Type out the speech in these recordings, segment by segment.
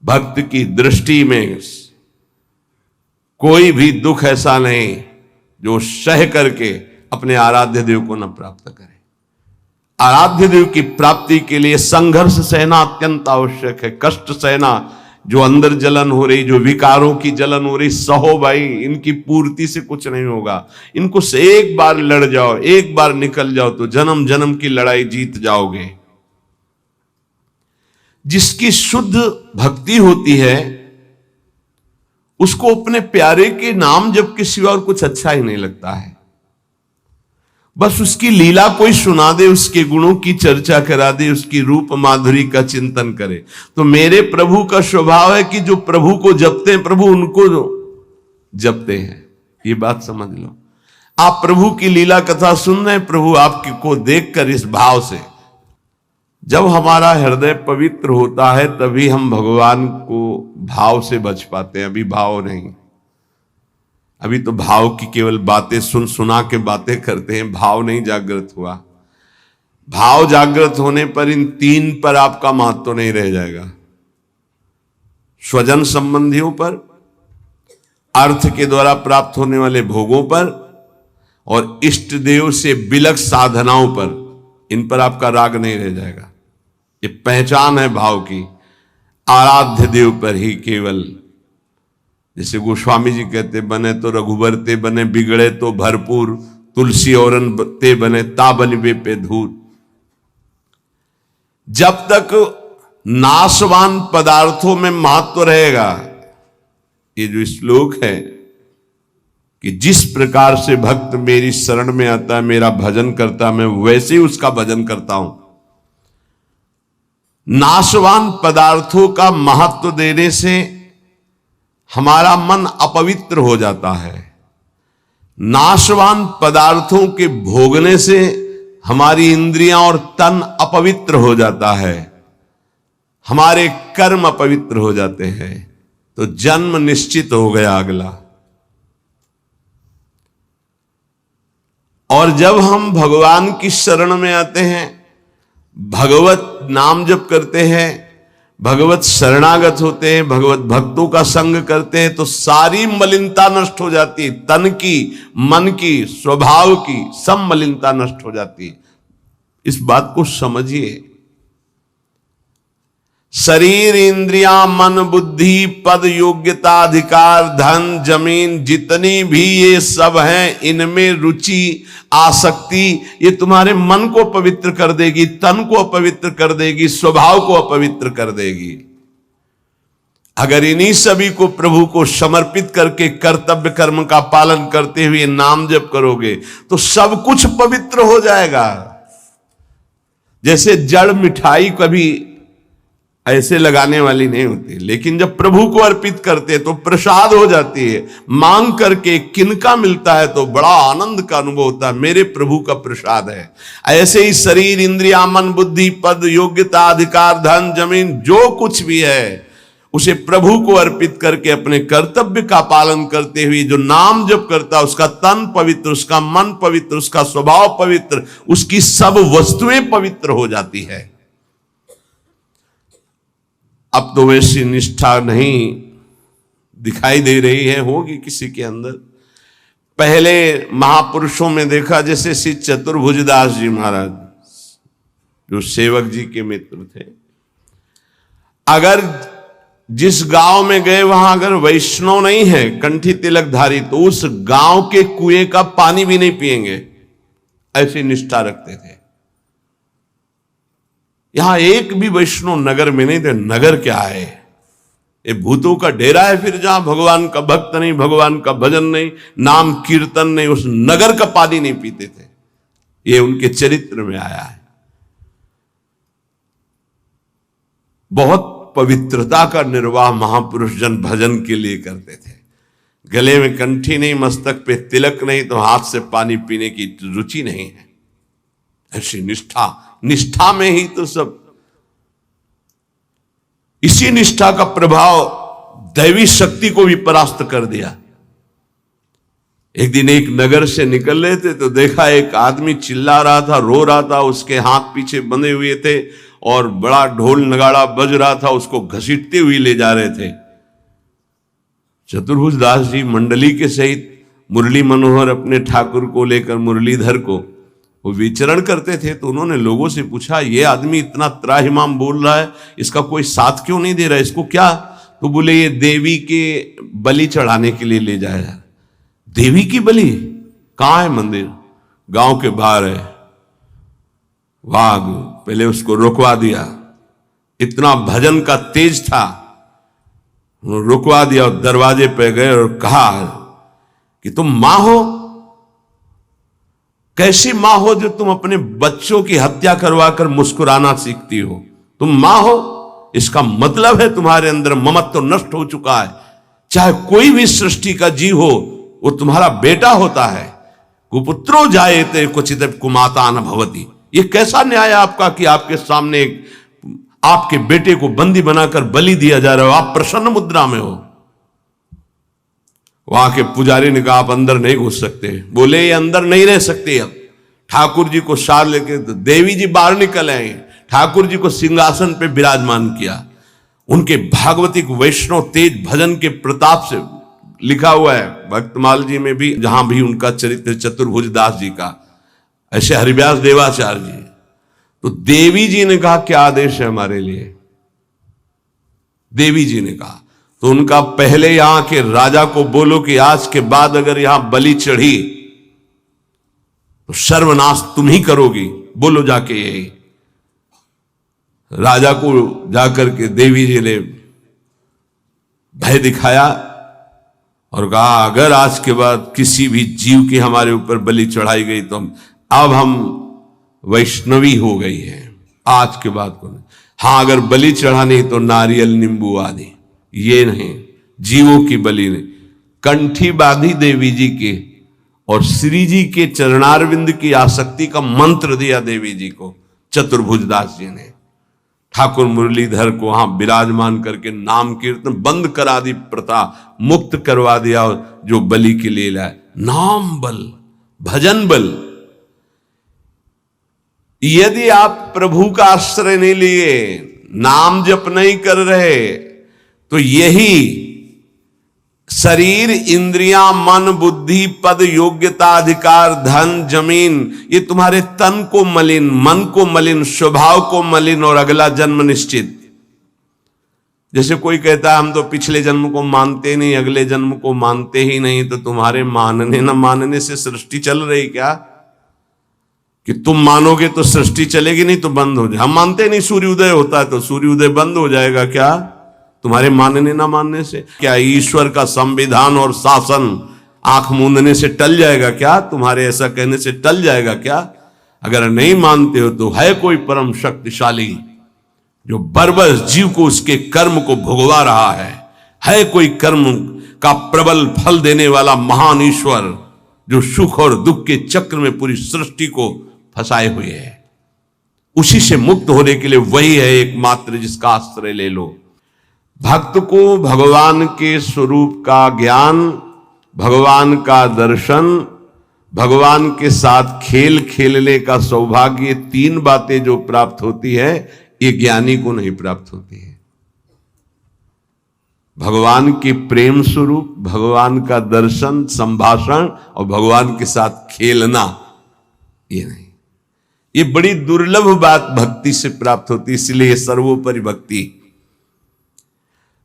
भक्त की दृष्टि में कोई भी दुख ऐसा नहीं जो सह करके अपने आराध्य देव को न प्राप्त करे। आराध्य देव की प्राप्ति के लिए संघर्ष सहना अत्यंत आवश्यक है। कष्ट सहना, जो अंदर जलन हो रही, जो विकारों की जलन हो रही, सहो भाई, इनकी पूर्ति से कुछ नहीं होगा। इनको से एक बार लड़ जाओ, एक बार निकल जाओ तो जन्म जन्म की लड़ाई जीत जाओगे। जिसकी शुद्ध भक्ति होती है उसको अपने प्यारे के नाम जप के सिवा और कुछ अच्छा ही नहीं लगता है। बस उसकी लीला कोई सुना दे, उसके गुणों की चर्चा करा दे, उसकी रूप माधुरी का चिंतन करे। तो मेरे प्रभु का स्वभाव है कि जो प्रभु को जपते हैं प्रभु उनको जपते हैं। ये बात समझ लो। आप प्रभु की लीला कथा सुन रहे हैं, प्रभु आपको देखकर इस भाव से, जब हमारा हृदय पवित्र होता है तभी हम भगवान को भाव से बच पाते हैं। अभी भाव नहीं, अभी तो भाव की केवल बातें सुना के बातें करते हैं, भाव नहीं जागृत हुआ। भाव जागृत होने पर इन तीन पर आपका महत्व नहीं रह जाएगा। स्वजन संबंधियों पर, अर्थ के द्वारा प्राप्त होने वाले भोगों पर और इष्ट देव से बिलक साधनाओं पर, इन पर आपका राग नहीं रह जाएगा। ये पहचान है भाव की। आराध्य देव पर ही केवल, जैसे गोस्वामी जी कहते, बने तो रघुबर ते बने, बिगड़े तो भरपूर, तुलसी औरन ते बने, ता बनिबे पे धूर। जब तक नाशवान पदार्थों में महत्व रहेगा, ये जो श्लोक है कि जिस प्रकार से भक्त मेरी शरण में आता है, मेरा भजन करता, मैं वैसे ही उसका भजन करता हूं। नाशवान पदार्थों का महत्व देने से हमारा मन अपवित्र हो जाता है। नाशवान पदार्थों के भोगने से हमारी इंद्रियां और तन अपवित्र हो जाता है, हमारे कर्म अपवित्र हो जाते हैं, तो जन्म निश्चित हो गया अगला। और जब हम भगवान की शरण में आते हैं, भगवत नाम जप करते हैं, भगवत शरणागत होते हैं, भगवत भक्तों का संग करते हैं, तो सारी मलिनता नष्ट हो जाती है। तन की, मन की, स्वभाव की सब मलिनता नष्ट हो जाती है। इस बात को समझिए। शरीर, इंद्रियां, मन, बुद्धि, पद, योग्यता, अधिकार, धन, जमीन, जितनी भी ये सब हैं, इनमें रुचि, आसक्ति, ये तुम्हारे मन को पवित्र कर देगी, तन को अपवित्र कर देगी, स्वभाव को अपवित्र कर देगी। अगर इन्हीं सभी को प्रभु को समर्पित करके कर्तव्य कर्म का पालन करते हुए नाम जप करोगे तो सब कुछ पवित्र हो जाएगा। जैसे जड़ मिठाई कभी ऐसे लगाने वाली नहीं होती, लेकिन जब प्रभु को अर्पित करते तो प्रसाद हो जाती है। मांग करके किनका मिलता है तो बड़ा आनंद का अनुभव होता है, मेरे प्रभु का प्रसाद है। ऐसे ही शरीर, इंद्रिया, मन, बुद्धि, पद, योग्यता, अधिकार, धन, जमीन, जो कुछ भी है उसे प्रभु को अर्पित करके अपने कर्तव्य का पालन करते हुए जो नाम जप करता, उसका तन पवित्र, उसका मन पवित्र, उसका स्वभाव पवित्र, उसकी सब वस्तुएं पवित्र हो जाती है। अब तो वैसी निष्ठा नहीं दिखाई दे रही है, होगी किसी के अंदर। पहले महापुरुषों में देखा, जैसे श्री चतुर्भुजदास जी महाराज जो सेवक जी के मित्र थे, अगर जिस गांव में गए वहां अगर वैष्णव नहीं है, कंठी तिलकधारी, तो उस गांव के कुएं का पानी भी नहीं पिएंगे, ऐसी निष्ठा रखते थे। यहां एक भी वैष्णव नगर में नहीं थे। नगर क्या है, ये भूतों का डेरा है। फिर जहां भगवान का भक्त नहीं, भगवान का भजन नहीं, नाम कीर्तन नहीं, उस नगर का पानी नहीं पीते थे। ये उनके चरित्र में आया है। बहुत पवित्रता का निर्वाह महापुरुष जन भजन के लिए करते थे। गले में कंठी नहीं, मस्तक पे तिलक नहीं, तो हाथ से पानी पीने की रुचि नहीं है। ऐसी निष्ठा में ही तो सब। इसी निष्ठा का प्रभाव दैवी शक्ति को भी परास्त कर दिया। एक दिन एक नगर से निकल रहे थे तो देखा एक आदमी चिल्ला रहा था, रो रहा था, उसके हाथ पीछे बंधे हुए थे और बड़ा ढोल नगाड़ा बज रहा था, उसको घसीटते हुए ले जा रहे थे। चतुर्भुज दास जी मंडली के सहित मुरली मनोहर अपने ठाकुर को लेकर, मुरलीधर को, वो विचरण करते थे। तो उन्होंने लोगों से पूछा, ये आदमी इतना त्राहिमाम बोल रहा है, इसका कोई साथ क्यों नहीं दे रहा है, इसको क्या? तो बोले ये देवी के बलि चढ़ाने के लिए ले जाया। देवी की बलि? कहाँ है मंदिर? गांव के बाहर है। वाह, पहले उसको रुकवा दिया, इतना भजन का तेज था, रुकवा दिया और दरवाजे पे गए और कहा कि तुम मां हो? कैसी मां हो जो तुम अपने बच्चों की हत्या करवाकर मुस्कुराना सीखती हो? तुम मां हो, इसका मतलब है तुम्हारे अंदर ममत्व तो नष्ट हो चुका है। चाहे कोई भी सृष्टि का जीव हो, वो तुम्हारा बेटा होता है। कुपुत्रो जायते क्वचित कुमाता न भवति। ये कैसा न्याय आपका कि आपके सामने आपके बेटे को बंदी बनाकर बलि दिया जा रहा हो, आप प्रसन्न मुद्रा में हो। वहां के पुजारी ने कहा, आप अंदर नहीं घुस सकते। बोले ये अंदर नहीं रह सकते। अब ठाकुर जी को साथ लेके देवी जी बाहर निकल आए, ठाकुर जी को सिंहासन पे विराजमान किया। उनके भागवतिक वैष्णव तेज भजन के प्रताप से लिखा हुआ है भक्तमाल जी में भी, जहां भी उनका चरित्र चतुर्भुज दास जी का, ऐसे हरिव्यास देवाचार्य जी। तो देवी जी ने कहा, क्या आदेश है हमारे लिए? देवी जी ने कहा, तो उनका पहले यहां के राजा को बोलो कि आज के बाद अगर यहां बलि चढ़ी तो सर्वनाश तुम ही करोगी। बोलो जाके यही। राजा को जाकर के देवी जी ने भय दिखाया और कहा, अगर आज के बाद किसी भी जीव की हमारे ऊपर बलि चढ़ाई गई तो अब हम वैष्णवी हो गई है, आज के बाद को नहीं। हाँ, अगर बलि चढ़ानी तो नारियल नींबू आदि, ये नहीं, जीवों की बलि नहीं। कंठी बांधी देवी जी के और श्री जी के चरणारविंद की आसक्ति का मंत्र दिया देवी जी को चतुर्भुज दास जी ने। ठाकुर मुरलीधर को वहां विराजमान करके नाम कीर्तन बंद करा दी, प्रथा मुक्त करवा दिया, जो बलि के लिए लाए। नाम बल, भजन बल। यदि आप प्रभु का आश्रय नहीं लिए, नाम जप नहीं कर रहे, तो यही शरीर, इंद्रियां, मन, बुद्धि, पद, योग्यता, अधिकार, धन, जमीन, ये तुम्हारे तन को मलिन, मन को मलिन, स्वभाव को मलिन और अगला जन्म निश्चित। जैसे कोई कहता है हम तो पिछले जन्म को मानते नहीं, अगले जन्म को मानते ही नहीं, तो तुम्हारे मानने न मानने से सृष्टि चल रही क्या? कि तुम मानोगे तो सृष्टि चलेगी, नहीं तो बंद हो जाए। हम मानते नहीं सूर्य उदय होता है, तो सूर्य उदय बंद हो जाएगा क्या तुम्हारे मानने ना मानने से? क्या ईश्वर का संविधान और शासन आंख मूंदने से टल जाएगा क्या? तुम्हारे ऐसा कहने से टल जाएगा क्या? अगर नहीं मानते हो तो है कोई परम शक्तिशाली जो बरबस जीव को उसके कर्म को भुगवा रहा है कोई कर्म का प्रबल फल देने वाला महान ईश्वर जो सुख और दुख के चक्र में पूरी सृष्टि को फंसाए हुए है। उसी से मुक्त होने के लिए वही है एकमात्र जिसका आश्रय ले लो। भक्त को भगवान के स्वरूप का ज्ञान, भगवान का दर्शन, भगवान के साथ खेल खेलने का सौभाग्य, तीन बातें जो प्राप्त होती है, ये ज्ञानी को नहीं प्राप्त होती है। भगवान के प्रेम स्वरूप, भगवान का दर्शन, संभाषण और भगवान के साथ खेलना, ये नहीं। ये बड़ी दुर्लभ बात भक्ति से प्राप्त होती, इसलिए सर्वोपरि भक्ति।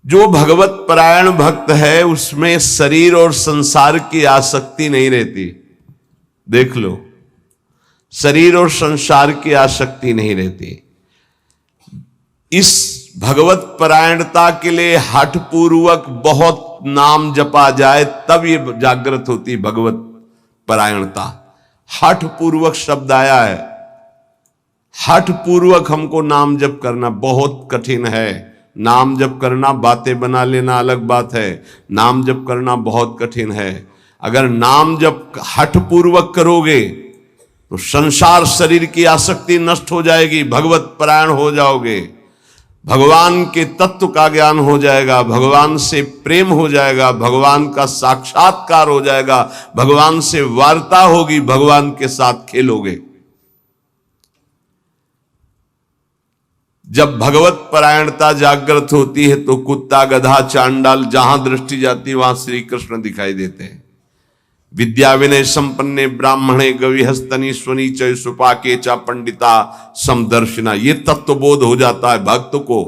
जो भगवत परायण भक्त है उसमें शरीर और संसार की आसक्ति नहीं रहती। देख लो, शरीर और संसार की आसक्ति नहीं रहती। इस भगवत परायणता के लिए हठ पूर्वक बहुत नाम जपा जाए तब ये जागृत होती भगवत परायणता। हठ पूर्वक शब्द आया है। हठ पूर्वक हमको नाम जप करना बहुत कठिन है। नाम जप करना, बातें बना लेना अलग बात है, नाम जप करना बहुत कठिन है। अगर नाम जप हठ पूर्वक करोगे तो संसार शरीर की आसक्ति नष्ट हो जाएगी, भगवत परायण हो जाओगे। भगवान के तत्व का ज्ञान हो जाएगा, भगवान से प्रेम हो जाएगा, भगवान का साक्षात्कार हो जाएगा, भगवान से वार्ता होगी, भगवान के साथ खेलोगे। जब भगवत परायणता जागृत होती है तो कुत्ता, गधा, चांडाल, जहां दृष्टि जाती है वहां श्री कृष्ण दिखाई देते हैं। विद्या विनय संपन्ने ब्राह्मणे गविहस्तनी स्वनी च सुपाके चा पंडिता समदर्शिना, ये तत्वबोध हो जाता है भक्त को,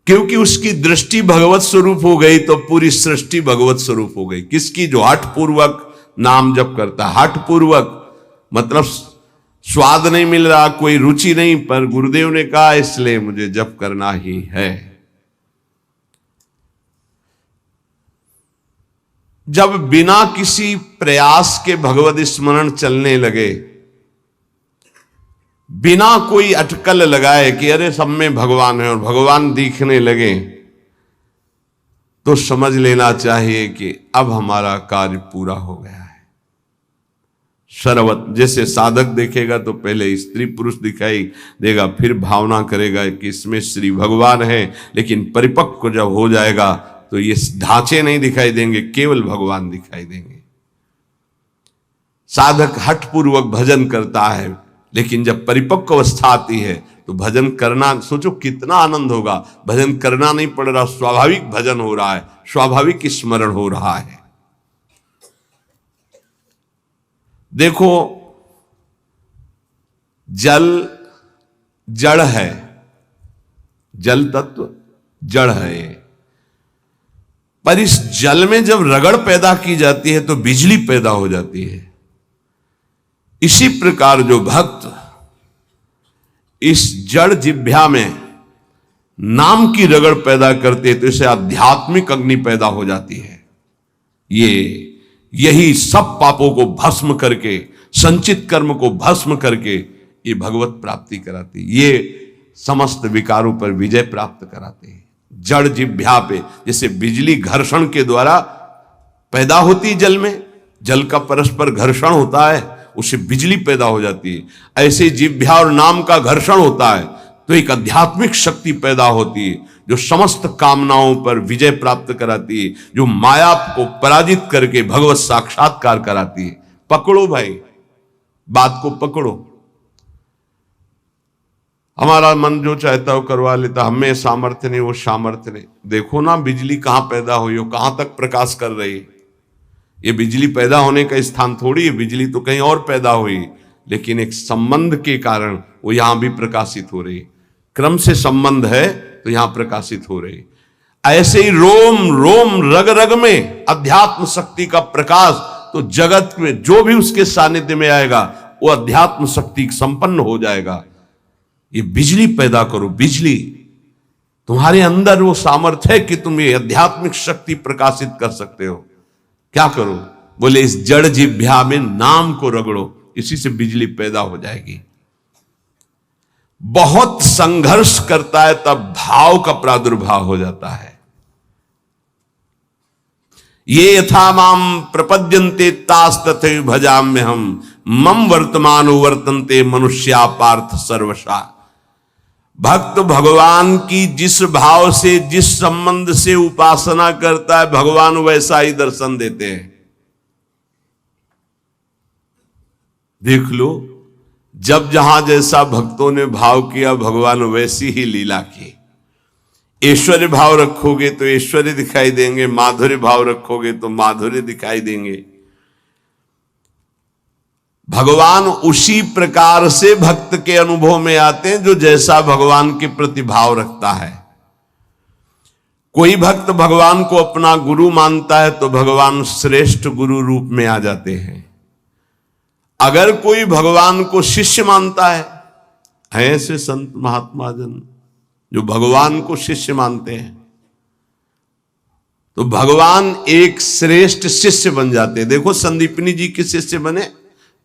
क्योंकि उसकी दृष्टि भगवत स्वरूप हो गई तो पूरी सृष्टि भगवत स्वरूप हो गई। किसकी? जो हठ पूर्वक नाम जप करता है। हठ पूर्वक मतलब स्वाद नहीं मिल रहा, कोई रुचि नहीं, पर गुरुदेव ने कहा इसलिए मुझे जप करना ही है। जब बिना किसी प्रयास के भगवत स्मरण चलने लगे, बिना कोई अटकल लगाए कि अरे सब में भगवान है और भगवान दिखने लगे, तो समझ लेना चाहिए कि अब हमारा कार्य पूरा हो गया है। सर्वत जैसे साधक देखेगा तो पहले स्त्री पुरुष दिखाई देगा, फिर भावना करेगा कि इसमें श्री भगवान है, लेकिन परिपक्व जब हो जाएगा तो ये ढांचे नहीं दिखाई देंगे, केवल भगवान दिखाई देंगे। साधक हठ पूर्वक भजन करता है, लेकिन जब परिपक्व अवस्था आती है तो भजन करना, सोचो कितना आनंद होगा। भजन करना नहीं पड़ रहा, स्वाभाविक भजन हो रहा है, स्वाभाविक स्मरण हो रहा है। देखो, जल जड़ है, जल तत्व जड़ है, पर इस जल में जब रगड़ पैदा की जाती है तो बिजली पैदा हो जाती है। इसी प्रकार जो भक्त इस जड़ जिह्वा में नाम की रगड़ पैदा करते हैं तो इसे आध्यात्मिक अग्नि पैदा हो जाती है। यही सब पापों को भस्म करके, संचित कर्म को भस्म करके ये भगवत प्राप्ति कराती, ये समस्त विकारों पर विजय प्राप्त कराते हैं। जड़ जिह्वा पे जैसे बिजली घर्षण के द्वारा पैदा होती है, जल में जल का परस्पर घर्षण होता है, उससे बिजली पैदा हो जाती है। ऐसे जिह्वा और नाम का घर्षण होता है तो एक आध्यात्मिक शक्ति पैदा होती है जो समस्त कामनाओं पर विजय प्राप्त कराती है, जो माया को पराजित करके भगवत साक्षात्कार कराती है। पकड़ो भाई, बात को पकड़ो। हमारा मन जो चाहता हो करवा लेता, हमें सामर्थ्य नहीं, वो सामर्थ्य नहीं। देखो ना बिजली कहां पैदा हुई हो, कहां तक प्रकाश कर रही है। ये बिजली पैदा होने का स्थान थोड़ी है, बिजली तो कहीं और पैदा हुई, लेकिन एक संबंध के कारण वो यहां भी प्रकाशित हो रही है। क्रम से संबंध है तो यहां प्रकाशित हो रही है। ऐसे ही रोम रोम रग रग में अध्यात्म शक्ति का प्रकाश, तो जगत में जो भी उसके सानिध्य में आएगा वो अध्यात्म शक्ति संपन्न हो जाएगा। ये बिजली पैदा करो, बिजली तुम्हारे अंदर वो सामर्थ्य है कि तुम ये आध्यात्मिक शक्ति प्रकाशित कर सकते हो। क्या करो? बोले इस जड़ जिह्वा में नाम को रगड़ो, इसी से बिजली पैदा हो जाएगी। बहुत संघर्ष करता है तब भाव का प्रादुर्भाव हो जाता है। ये यथा माम प्रपद्यन्ते तास तथैव भजाम्य हम मम वर्तमानो वर्तन्ते मनुष्या पार्थ सर्वशा। भक्त भगवान की जिस भाव से, जिस संबंध से उपासना करता है, भगवान वैसा ही दर्शन देते हैं। देख लो, जब जहां जैसा भक्तों ने भाव किया, भगवान वैसी ही लीला की। ऐश्वर्य भाव रखोगे तो ऐश्वर्य दिखाई देंगे, माधुर्य भाव रखोगे तो माधुर्य दिखाई देंगे। भगवान उसी प्रकार से भक्त के अनुभव में आते हैं जो जैसा भगवान के प्रति भाव रखता है। कोई भक्त भगवान को अपना गुरु मानता है तो भगवान श्रेष्ठ गुरु रूप में आ जाते हैं। अगर कोई भगवान को शिष्य मानता है, ऐसे संत महात्मा जन जो भगवान को शिष्य मानते हैं, तो भगवान एक श्रेष्ठ शिष्य बन जाते हैं। देखो, संदीपनी जी के शिष्य बने,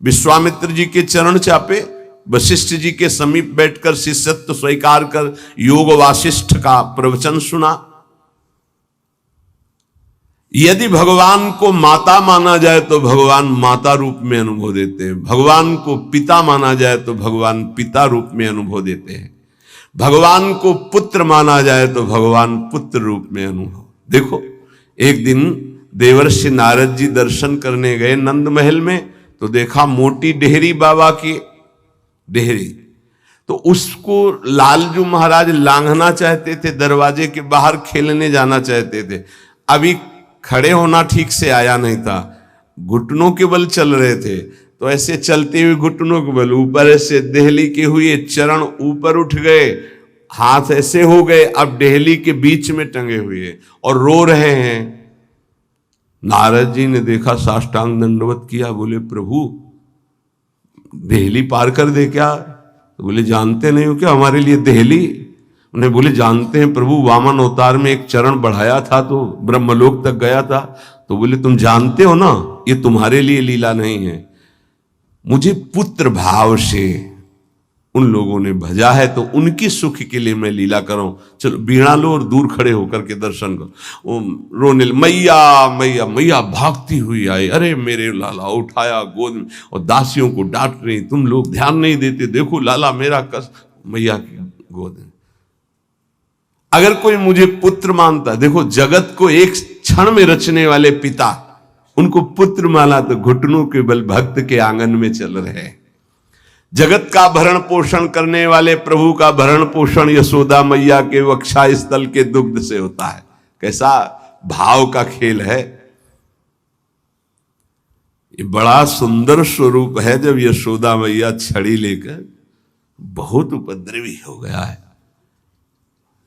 विश्वामित्र जी के चरण चापे, वशिष्ठ जी के समीप बैठकर शिष्यत्व स्वीकार कर योग वासिष्ठ का प्रवचन सुना। यदि भगवान को माता माना जाए तो भगवान माता रूप में अनुभव देते हैं, भगवान को पिता माना जाए तो भगवान पिता रूप में अनुभव देते हैं। भगवान को पुत्र माना जाए तो भगवान पुत्र रूप में अनुभव। देखो, एक दिन देवर्षि नारद जी दर्शन करने गए नंद महल में, तो देखा मोटी डेहरी बाबा की डेहरी, तो उसको लालजू महाराज लांघना चाहते थे, दरवाजे के बाहर खेलने जाना चाहते थे। अभी खड़े होना ठीक से आया नहीं था, घुटनों के बल चल रहे थे, तो ऐसे चलते हुए घुटनों के बल ऊपर ऐसे देहली के हुए, चरण ऊपर उठ गए, हाथ ऐसे हो गए, अब देहली के बीच में टंगे हुए और रो रहे हैं। नारद जी ने देखा, साष्टांग दंडवत किया, बोले प्रभु देहली पार कर दे क्या? तो बोले जानते नहीं हो क्या हमारे लिए देहली? उन्हें बोले जानते हैं प्रभु, वामन अवतार में एक चरण बढ़ाया था तो ब्रह्मलोक तक गया था। तो बोले तुम जानते हो ना, ये तुम्हारे लिए लीला नहीं है, मुझे पुत्र भाव से उन लोगों ने भजा है तो उनकी सुख के लिए मैं लीला कर रहा हूं। चलो बीणा लो और दूर खड़े होकर के दर्शन करो। रोने मैया मैया मैया भागती हुई आई, अरे मेरे लाला, उठाया गोद में और दासियों को डांट रही, तुम लोग ध्यान नहीं देते, देखो लाला मेरा कस, मैया की गोद में। अगर कोई मुझे पुत्र मानता, देखो जगत को एक क्षण में रचने वाले पिता, उनको पुत्र माना तो घुटनों के बल भक्त के आंगन में चल रहे हैं। जगत का भरण पोषण करने वाले प्रभु का भरण पोषण यशोदा मैया के वक्षा स्थल के दुग्ध से होता है। कैसा भाव का खेल है। ये बड़ा सुंदर स्वरूप है। जब यशोदा मैया छड़ी लेकर, बहुत उपद्रवी हो गया है,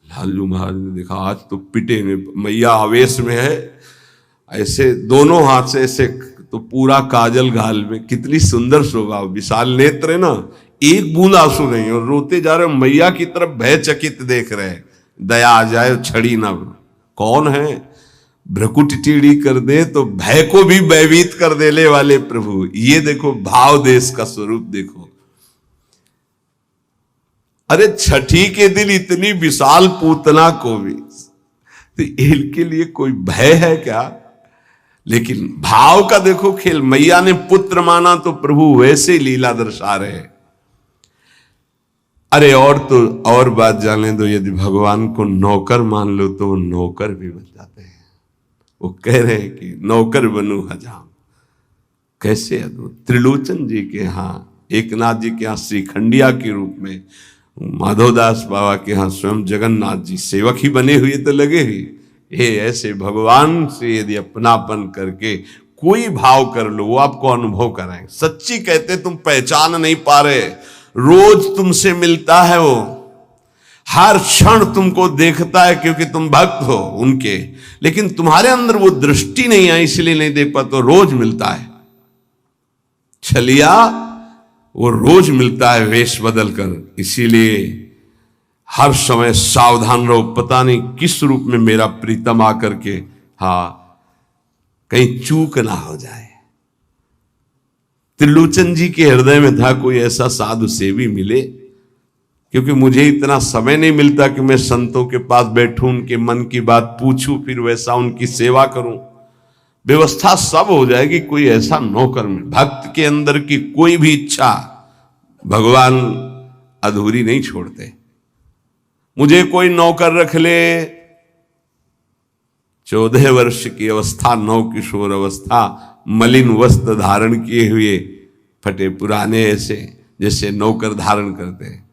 लालू महाराज ने देखा आज तो पिटेंगे। मैया आवेश में है, ऐसे दोनों हाथ से ऐसे, तो पूरा काजल घाल में, कितनी सुंदर शोभा, विशाल नेत्र है ना, एक बूंद आंसू नहीं, और रोते जा रहे, मैया की तरफ भयचकित देख रहे हैं, दया आ जाए छड़ी ना। कौन है? भ्रकुट टीड़ी कर दे तो भय को भी भयभीत कर देने वाले प्रभु। ये देखो भाव देश का स्वरूप देखो। अरे छठी के दिन इतनी विशाल पूतना को भी, तो इनके लिए कोई भय है क्या? लेकिन भाव का देखो खेल। मैया ने पुत्र माना तो प्रभु वैसे लीला दर्शा रहे। अरे और तो और बात जाने दो, यदि भगवान को नौकर मान लो तो वो नौकर भी बन जाते हैं। वो कह रहे हैं कि नौकर बनू हजाम। कैसे अद्भुत। त्रिलोचन जी के यहाँ, एकनाथ जी के यहाँ श्रीखंडिया के रूप में, माधवदास बाबा के यहाँ स्वयं जगन्नाथ जी सेवक ही बने हुए तो लगे ही। ये ऐसे भगवान से यदि अपनापन करके कोई भाव कर लो, वो आपको अनुभव कराएंगे। सच्ची कहते तुम पहचान नहीं पा रहे, रोज तुमसे मिलता है वो, हर क्षण तुमको देखता है क्योंकि तुम भक्त हो उनके, लेकिन तुम्हारे अंदर वो दृष्टि नहीं है इसलिए नहीं देख पाते। तो रोज मिलता है छलिया, वो रोज मिलता है वेश बदल कर। इसीलिए हर समय सावधान रहो, पता नहीं किस रूप में मेरा प्रीतम आकर के कहीं चूक ना हो जाए। त्रिलोचन जी के हृदय में था कोई ऐसा साधु सेवी मिले, क्योंकि मुझे इतना समय नहीं मिलता कि मैं संतों के पास बैठूं, उनके मन की बात पूछूं, फिर वैसा उनकी सेवा करूं। व्यवस्था सब हो जाएगी, कोई ऐसा नौकर में। भक्त के अंदर की कोई भी इच्छा भगवान अधूरी नहीं छोड़ते। मुझे कोई नौकर रख ले, 14 वर्ष की अवस्था, नौ किशोर अवस्था, मलिन वस्त्र धारण किए हुए, फटे पुराने, ऐसे जैसे नौकर धारण करते हैं,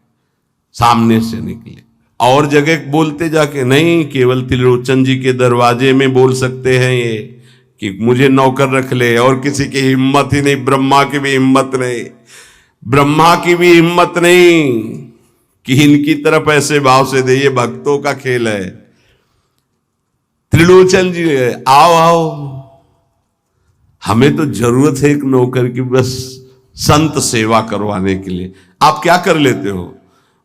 सामने से निकले। और जगह बोलते जाके नहीं, केवल त्रिलोचन जी के दरवाजे में बोल सकते हैं ये कि मुझे नौकर रख ले। और किसी की हिम्मत ही नहीं, ब्रह्मा की भी हिम्मत नहीं, ब्रह्मा की भी हिम्मत नहीं कि इनकी तरफ ऐसे भाव से दे। ये भक्तों का खेल है। त्रिलोचन जी आओ आओ, हमें तो जरूरत है एक नौकर की, बस संत सेवा करवाने के लिए। आप क्या कर लेते हो?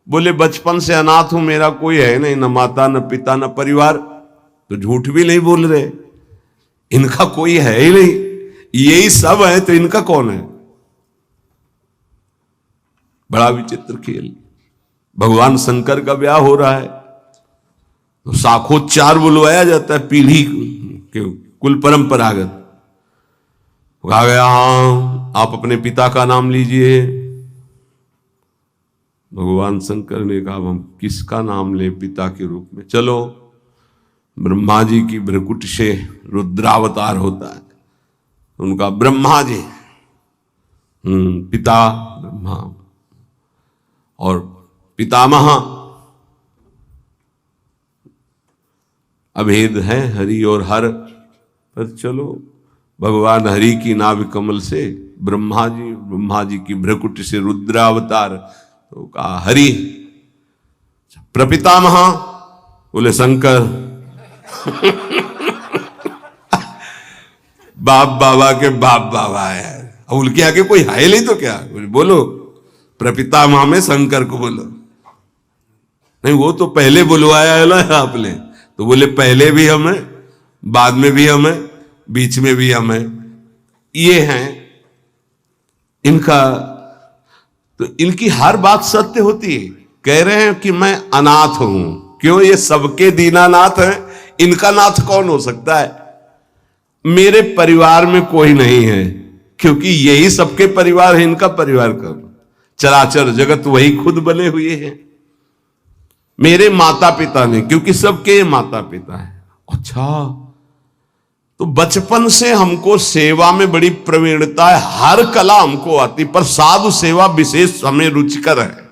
बोले बचपन से अनाथ हूं, मेरा कोई है नहीं, न माता न पिता न परिवार। तो झूठ भी नहीं बोल रहे, इनका कोई है ही नहीं, यही सब है तो इनका कौन है? बड़ा विचित्र खेल। भगवान शंकर का ब्याह हो रहा है तो शाखोच्चार बुलवाया जाता है, पीढ़ी के कुल परंपरागत। आ गया, हाँ आप अपने पिता का नाम लीजिए। भगवान शंकर ने कहा हम किसका नाम ले पिता के रूप में? चलो ब्रह्मा जी की भ्रकुट से रुद्रावतार होता है, उनका ब्रह्मा जी, पिता ब्रह्मा और पितामह अभेद है हरि और हर। पर चलो भगवान हरि की नाभि कमल से ब्रह्मा जी की भ्रकुट से रुद्रावतार, तो कहा हरि। प्रपितामह बोले शंकर। बाप बाबा के बाप बाबा है, अब उनके आगे कोई है नहीं तो क्या? बोलो प्रपितामह में शंकर को बोलो। नहीं, वो तो पहले बुलवाया है ना आपने, तो बोले पहले भी हम हैं, बाद में भी हम हैं, बीच में भी हम हैं। ये हैं इनका, तो इनकी हर बात सत्य होती है। कह रहे हैं कि मैं अनाथ हूं, क्यों? ये सबके दीनानाथ हैं, इनका नाथ कौन हो सकता है? मेरे परिवार में कोई नहीं है, क्योंकि यही सबके परिवार है, इनका परिवार कौन? चराचर जगत वही खुद बने हुए हैं। मेरे माता पिता ने, क्योंकि सबके माता पिता है। अच्छा, तो बचपन से हमको सेवा में बड़ी प्रवीणता है, हर कला हमको आती, पर साधु सेवा विशेष हमें रुचिकर है।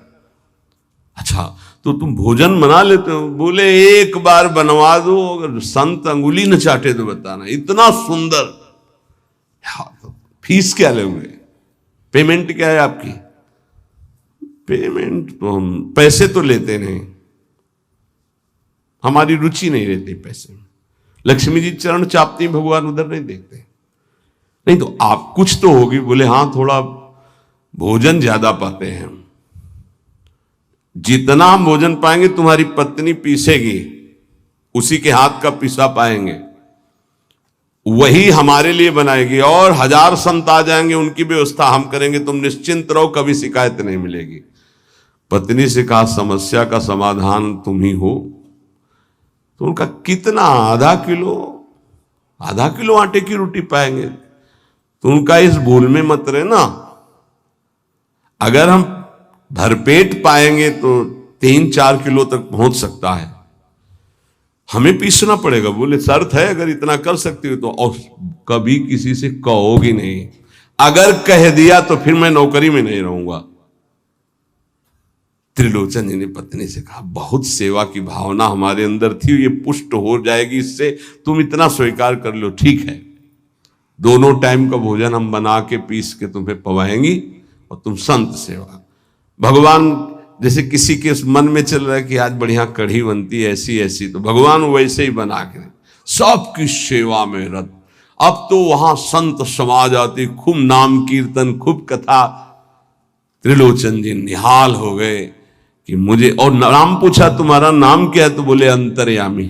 अच्छा, तो तुम भोजन बना लेते हो? बोले एक बार बनवा दो, अगर संत अंगुली न चाटे तो बताना, इतना सुंदर। तो फीस क्या लोगे? पेमेंट क्या है आपकी? पेमेंट तो हम पैसे तो लेते नहीं, हमारी रुचि नहीं रहती पैसे में। लक्ष्मी जी चरण चापती, भगवान उधर नहीं देखते। नहीं तो आप कुछ तो होगी। बोले हाँ, थोड़ा भोजन ज्यादा पाते हैं हम। जितना हम भोजन पाएंगे तुम्हारी पत्नी पीसेगी, उसी के हाथ का पिसा पाएंगे, वही हमारे लिए बनाएगी। और 1000 संत आ जाएंगे, उनकी व्यवस्था हम करेंगे, तुम निश्चिंत रहो, कभी शिकायत नहीं मिलेगी। पत्नी से कहा समस्या का समाधान तुम ही हो। तो उनका कितना, आधा किलो आटे की रोटी पाएंगे। तो उनका इस भूल में मत रहना, अगर हम भरपेट पाएंगे तो 3-4 किलो तक पहुंच सकता है, हमें पीसना पड़ेगा। बोले शर्त है, अगर इतना कर सकती हो तो। और कभी किसी से कहोगी नहीं, अगर कह दिया तो फिर मैं नौकरी में नहीं रहूंगा। त्रिलोचन जी ने पत्नी से कहा बहुत सेवा की भावना हमारे अंदर थी, ये पुष्ट हो जाएगी इससे, तुम इतना स्वीकार कर लो। ठीक है, दोनों टाइम का भोजन हम बना के पीस के तुम्हें पवाएंगी, और तुम संत सेवा। भगवान जैसे किसी के मन में चल रहा है कि आज बढ़िया कढ़ी बनती है ऐसी ऐसी, तो भगवान वैसे ही बना के सबकी सेवा में रत। अब तो वहां संत समाज आती, खूब नाम कीर्तन, खूब कथा। त्रिलोचन जी निहाल हो गए कि मुझे, और नाम पूछा तुम्हारा नाम क्या है? तो बोले अंतर्यामी।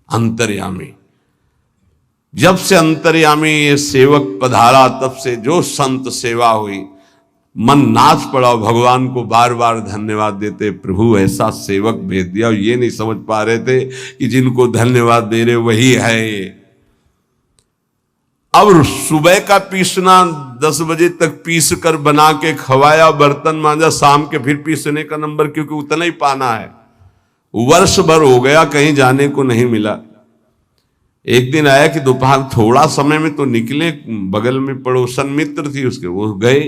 अंतर्यामी, जब से अंतर्यामी ये सेवक पधारा, तब से जो संत सेवा हुई, मन नाच पड़ा। भगवान को बार बार धन्यवाद देते, प्रभु ऐसा सेवक भेज दिया। ये नहीं समझ पा रहे थे कि जिनको धन्यवाद दे रहे वही है। अब सुबह का पीसना 10 बजे तक पीस कर बना के खवाया, बर्तन मांजा, शाम के फिर पीसने का नंबर, क्योंकि उतना ही पाना है। वर्ष भर हो गया, कहीं जाने को नहीं मिला। एक दिन आया कि दोपहर थोड़ा समय में तो निकले, बगल में पड़ोसन मित्र थी उसके, वो गए।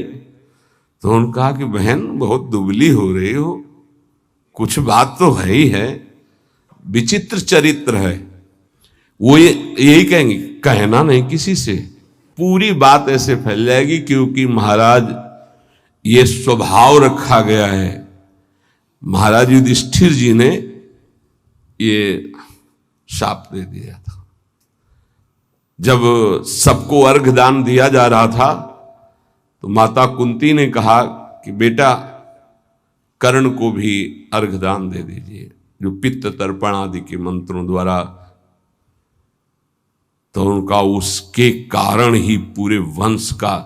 तो उन्होंने कहा कि बहन बहुत दुबली हो रही हो, कुछ बात तो है ही है, विचित्र चरित्र है। वो यही कहेंगे, कहना नहीं किसी से, पूरी बात ऐसे फैल जाएगी, क्योंकि महाराज ये स्वभाव रखा गया है। महाराज युधिष्ठिर जी ने ये शाप दे दिया था। जब सबको अर्घ दान दिया जा रहा था, तो माता कुंती ने कहा कि बेटा कर्ण को भी अर्घदान दे दीजिए, जो पित्त तर्पण आदि के मंत्रों द्वारा। तो उनका उसके कारण ही पूरे वंश का,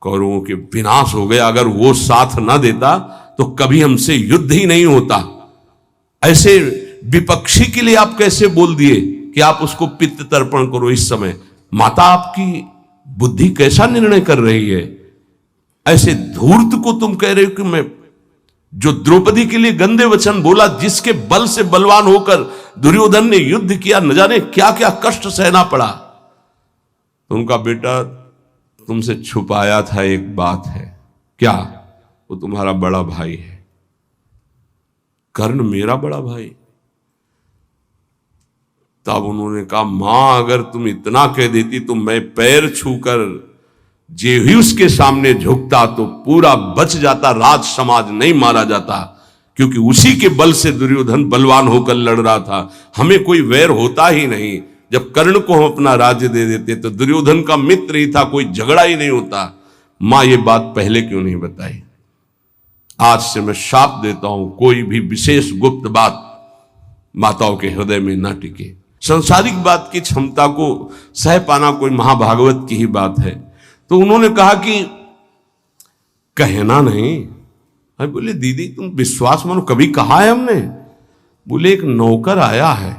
कौरवों के विनाश हो गया। अगर वो साथ ना देता तो कभी हमसे युद्ध ही नहीं होता। ऐसे विपक्षी के लिए आप कैसे बोल दिए कि आप उसको पित्त तर्पण करो इस समय? माता आपकी बुद्धि कैसा निर्णय कर रही है? ऐसे धूर्त को तुम कह रहे हो कि मैं जो द्रौपदी के लिए गंदे वचन बोला, जिसके बल से बलवान होकर दुर्योधन ने युद्ध किया, न जाने क्या क्या कष्ट सहना पड़ा। तो उनका बेटा तुमसे छुपाया था एक बात है। क्या? वो तुम्हारा बड़ा भाई है। कर्ण मेरा बड़ा भाई? तब उन्होंने कहा, मां अगर तुम इतना कह देती तो मैं पैर छूकर जे ही उसके सामने झुकता तो पूरा बच जाता, राज समाज नहीं मारा जाता, क्योंकि उसी के बल से दुर्योधन बलवान होकर लड़ रहा था। हमें कोई वैर होता ही नहीं। जब कर्ण को हम अपना राज्य दे देते तो दुर्योधन का मित्र ही था, कोई झगड़ा ही नहीं होता। मां ये बात पहले क्यों नहीं बताई? आज से मैं शाप देता हूं, कोई भी विशेष गुप्त बात माताओं के हृदय में ना टिके। संसारिक बात की क्षमता को सह पाना कोई महाभागवत की ही बात है। तो उन्होंने कहा कि कहना नहीं। अरे बोले दीदी तुम विश्वास मानो, कभी कहा है हमने? बोले एक नौकर आया है,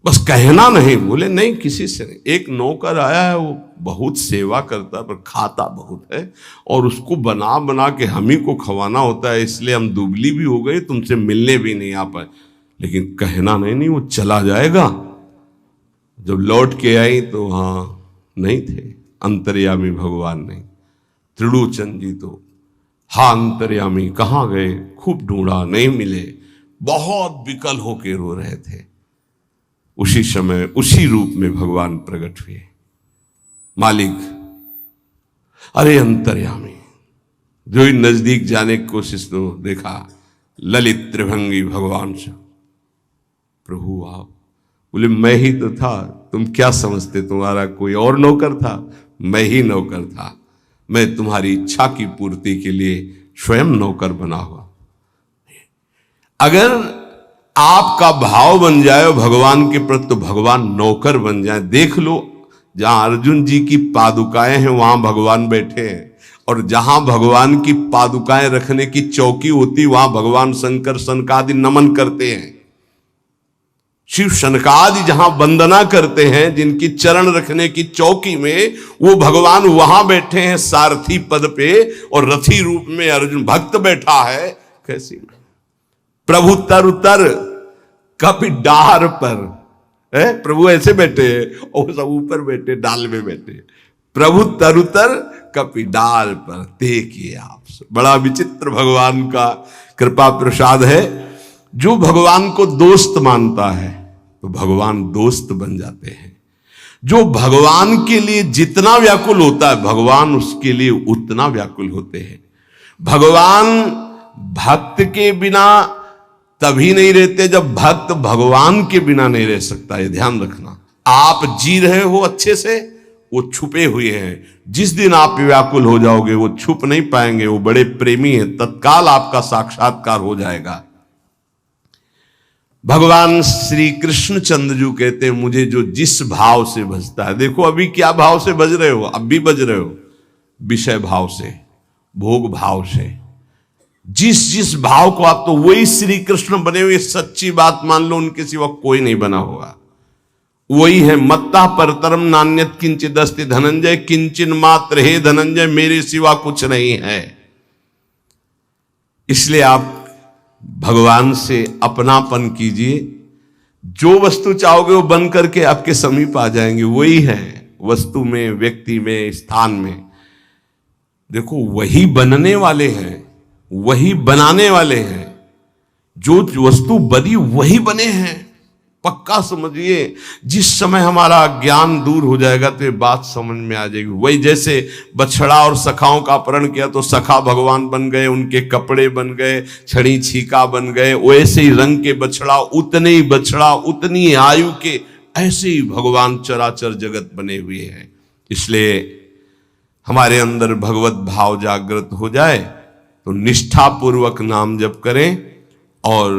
बस कहना नहीं। बोले नहीं, किसी से नहीं। एक नौकर आया है, वो बहुत सेवा करता है पर खाता बहुत है, और उसको बना बना के हम ही को खवाना होता है, इसलिए हम दुबली भी हो गए, तुमसे मिलने भी नहीं आ पाए। लेकिन कहना नहीं, वो चला जाएगा। जब लौट के आई तो हाँ नहीं थे, अंतर्यामी भगवान नहीं। त्रिलोचन जी तो हाँ अंतर्यामी कहाँ गए, खूब ढूंढा, नहीं मिले, बहुत विकल होके रो रहे थे। उसी समय उसी रूप में भगवान प्रकट हुए। मालिक, अरे अंतर्यामी, जो ही नजदीक जाने की कोशिश तो देखा ललित त्रिभंगी भगवान से। प्रभु आप? बोले मैं ही तो था, तुम क्या समझते तुम्हारा कोई और नौकर था? मैं ही नौकर था। मैं तुम्हारी इच्छा की पूर्ति के लिए स्वयं नौकर बना हुआ। अगर आपका भाव बन जाए भगवान के प्रति तो भगवान नौकर बन जाए। देख लो, जहां अर्जुन जी की पादुकाएं हैं वहां भगवान बैठे हैं, और जहां भगवान की पादुकाएं रखने की चौकी होती वहां भगवान शंकर सनकादि नमन करते हैं। शिव सनकादि जहां वंदना करते हैं, जिनकी चरण रखने की चौकी में, वो भगवान वहां बैठे हैं सारथी पद पे, और रथी रूप में अर्जुन भक्त बैठा है। कैसी प्रभु तर उतर कभी डार पर है, प्रभु ऐसे बैठे हैं और सब ऊपर बैठे, डाल में बैठे। प्रभु तर उतर कभी डाल पर देखिए आप। बड़ा विचित्र भगवान का कृपा प्रसाद है। जो भगवान को दोस्त मानता है तो भगवान दोस्त बन जाते हैं। जो भगवान के लिए जितना व्याकुल होता है भगवान उसके लिए उतना व्याकुल होते हैं। भगवान भक्त के बिना तभी नहीं रहते जब भक्त भगवान के बिना नहीं रह सकता। ये ध्यान रखना। आप जी रहे हो अच्छे से, वो छुपे हुए हैं। जिस दिन आप व्याकुल हो जाओगे वो छुप नहीं पाएंगे। वो बड़े प्रेमी हैं, तत्काल आपका साक्षात्कार हो जाएगा। भगवान श्री कृष्ण चंद्रजू कहते हैं, मुझे जो जिस भाव से भजता है। देखो अभी क्या भाव से भज रहे हो? अब भी भज रहे हो विषय भाव से, भोग भाव से। जिस भाव को आप, तो वही श्री कृष्ण बने हुए। सच्ची बात मान लो, उनके सिवा कोई नहीं बना होगा। वही है, मत्ता परतरम नान्यत किंचित अस्ति धनंजय, किंचिन मात्र हे धनंजय, मेरे सिवा कुछ नहीं है। इसलिए आप भगवान से अपनापन कीजिए। जो वस्तु चाहोगे वो बन करके आपके समीप आ जाएंगे। वही है, वस्तु में, व्यक्ति में, स्थान में। देखो वही बनने वाले हैं, वही बनाने वाले हैं। जो वस्तु बनी वही बने हैं, पक्का समझिए। जिस समय हमारा ज्ञान दूर हो जाएगा तो ये बात समझ में आ जाएगी। वही जैसे बछड़ा और सखाओं का अपहरण किया तो सखा भगवान बन गए, उनके कपड़े बन गए, छड़ी छीका बन गए। वैसे ही रंग के बछड़ा, उतने ही बछड़ा, उतनी आयु के, ऐसे ही भगवान चराचर जगत बने हुए हैं। इसलिए हमारे अंदर भगवत भाव जागृत हो जाए तो निष्ठापूर्वक नाम जप करें और